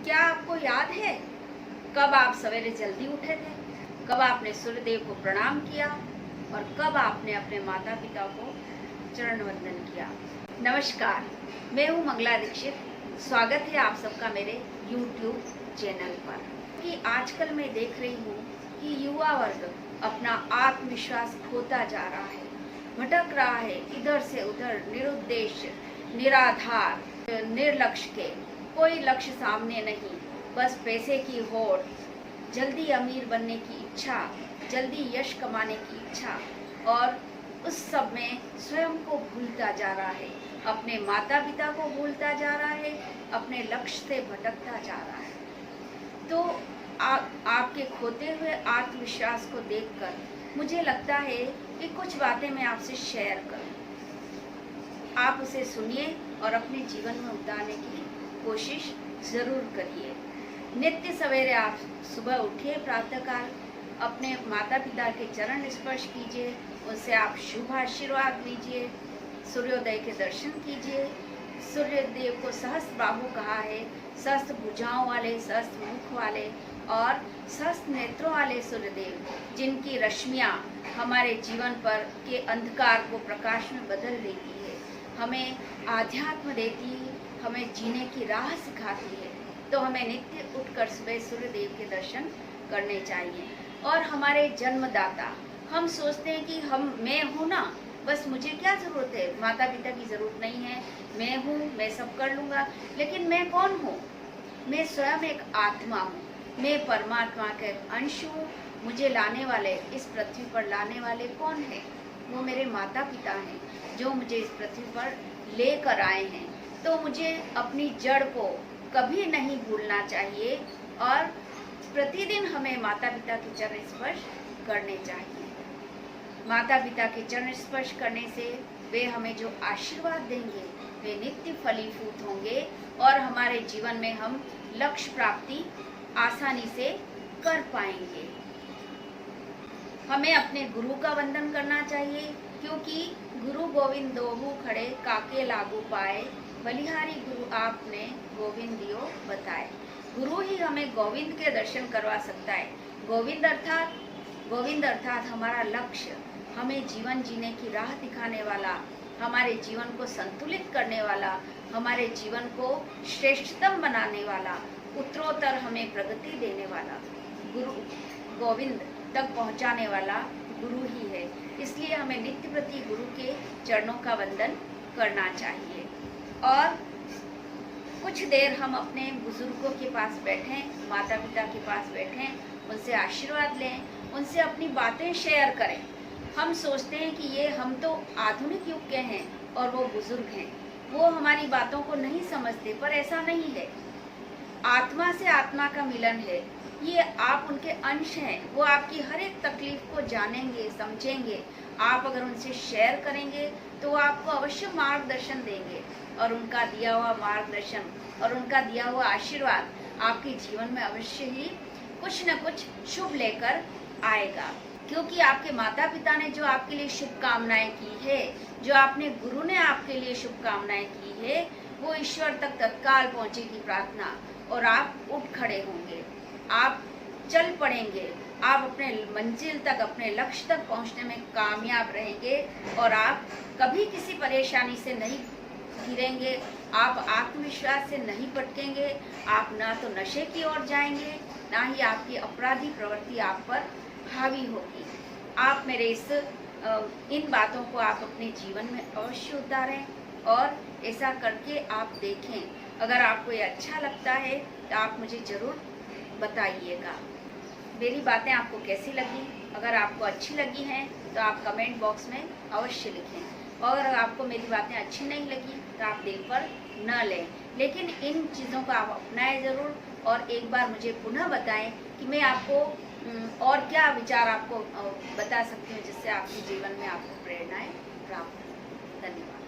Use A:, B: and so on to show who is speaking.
A: क्या आपको याद है कब आप सवेरे जल्दी उठे थे, कब आपने सूर्यदेव को प्रणाम किया और कब आपने अपने माता पिता को चरण वंदन किया। नमस्कार, मैं हूँ मंगला दीक्षित। स्वागत है आप सबका मेरे YouTube चैनल पर। कि आजकल मैं देख रही हूँ कि युवा वर्ग अपना आत्मविश्वास खोता जा रहा है, भटक रहा है इधर से उधर, निरुद्देश्य, निराधार, निर्लक्ष्य के, कोई लक्ष्य सामने नहीं, बस पैसे की होड़, जल्दी अमीर बनने की इच्छा, जल्दी यश कमाने की इच्छा, और उस सब में स्वयं को भूलता जा रहा है, अपने माता पिता को भूलता जा रहा है, अपने लक्ष्य से भटकता जा रहा है। तो आपके खोते हुए आत्मविश्वास को देखकर मुझे लगता है कि कुछ बातें मैं आपसे शेयर करूं। आप उसे सुनिए और अपने जीवन में उतारने की कोशिश जरूर करिए। नित्य सवेरे आप सुबह उठिए, प्रातःकाल अपने माता पिता के चरण स्पर्श कीजिए, उनसे आप शुभ आशीर्वाद लीजिए, सूर्योदय के दर्शन कीजिए। सूर्यदेव को सहस्त्र बाहु कहा है, सहस्त्र भुजाओं वाले, सहस्त्र मुख वाले और सहस्त्र नेत्रों वाले सूर्यदेव, जिनकी रश्मियाँ हमारे जीवन पर के अंधकार को प्रकाश में बदल देती है, हमें आध्यात्म देती है, हमें जीने की राह सिखाती है। तो हमें नित्य उठकर सुबह सूर्यदेव के दर्शन करने चाहिए। और हमारे जन्मदाता, हम सोचते हैं कि मैं हूँ ना, बस मुझे क्या ज़रूरत है, माता पिता की ज़रूरत नहीं है, मैं हूँ, मैं सब कर लूँगा। लेकिन मैं कौन हूँ? मैं स्वयं एक आत्मा हूँ, मैं परमात्मा के अंश हूँ। मुझे लाने वाले, इस पृथ्वी पर लाने वाले कौन है? वो मेरे माता पिता हैं, जो मुझे इस पृथ्वी पर लेकर आए हैं। तो मुझे अपनी जड़ को कभी नहीं भूलना चाहिए और प्रतिदिन हमें माता पिता के चरण स्पर्श करने चाहिए। माता पिता के चरण स्पर्श करने से वे हमें जो आशीर्वाद देंगे वे नित्य फलीभूत होंगे और हमारे जीवन में हम लक्ष्य प्राप्ति आसानी से कर पाएंगे। हमें अपने गुरु का वंदन करना चाहिए, क्योंकि गुरु गोविंद दोहु खड़े काके लागू पाए, बलिहारी गुरु आपने गोविंद दियो बताए। गुरु ही हमें गोविंद के दर्शन करवा सकता है। गोविंद अर्थात हमारा लक्ष्य, हमें जीवन जीने की राह दिखाने वाला, हमारे जीवन को संतुलित करने वाला, हमारे जीवन को श्रेष्ठतम बनाने वाला, उत्तरोत्तर हमें प्रगति देने वाला, गुरु गोविंद तक पहुंचाने वाला गुरु ही है। इसलिए हमें नित्य प्रति गुरु के चरणों का वंदन करना चाहिए। और कुछ देर हम अपने बुजुर्गों के पास बैठें, माता पिता के पास बैठें, उनसे आशीर्वाद लें, उनसे अपनी बातें शेयर करें। हम सोचते हैं कि हम तो आधुनिक युग के हैं और वो बुजुर्ग हैं, वो हमारी बातों को नहीं समझते, पर ऐसा नहीं है। आत्मा से आत्मा का मिलन है, ये आप उनके अंश हैं, वो आपकी हर एक तकलीफ को जानेंगे, समझेंगे। आप अगर उनसे शेयर करेंगे तो वो आपको अवश्य मार्गदर्शन देंगे और उनका दिया हुआ मार्गदर्शन और उनका दिया हुआ आशीर्वाद आपके जीवन में अवश्य ही कुछ न कुछ शुभ लेकर आएगा। क्योंकि आपके माता पिता ने जो आपके लिए शुभकामनाएं की है, जो आपने गुरु ने आपके लिए शुभकामनाएं की है, वो ईश्वर तक तत्काल पहुंचेगी प्रार्थना और आप उठ खड़े होंगे, आप चल पड़ेंगे, आप अपने मंजिल तक, अपने लक्ष्य तक पहुंचने में कामयाब रहेंगे और आप कभी किसी परेशानी से नहीं घिरेंगे, आप आत्मविश्वास से नहीं भटकेंगे, आप ना तो नशे की ओर जाएंगे, ना ही आपकी अपराधी प्रवृत्ति आप पर हावी होगी। आप मेरे इन बातों को आप अपने जीवन में अवश्य उतारें और ऐसा करके आप देखें। अगर आपको ये अच्छा लगता है तो आप मुझे ज़रूर बताइएगा मेरी बातें आपको कैसी लगी। अगर आपको अच्छी लगी हैं तो आप कमेंट बॉक्स में अवश्य लिखें, और अगर आपको मेरी बातें अच्छी नहीं लगी तो आप दिल पर न लें, लेकिन इन चीज़ों को आप अपनाएं ज़रूर। और एक बार मुझे पुनः बताएं कि मैं आपको और क्या विचार आपको बता सकती हूँ जिससे आपके जीवन में आपको प्रेरणाएं प्राप्त हो। धन्यवाद।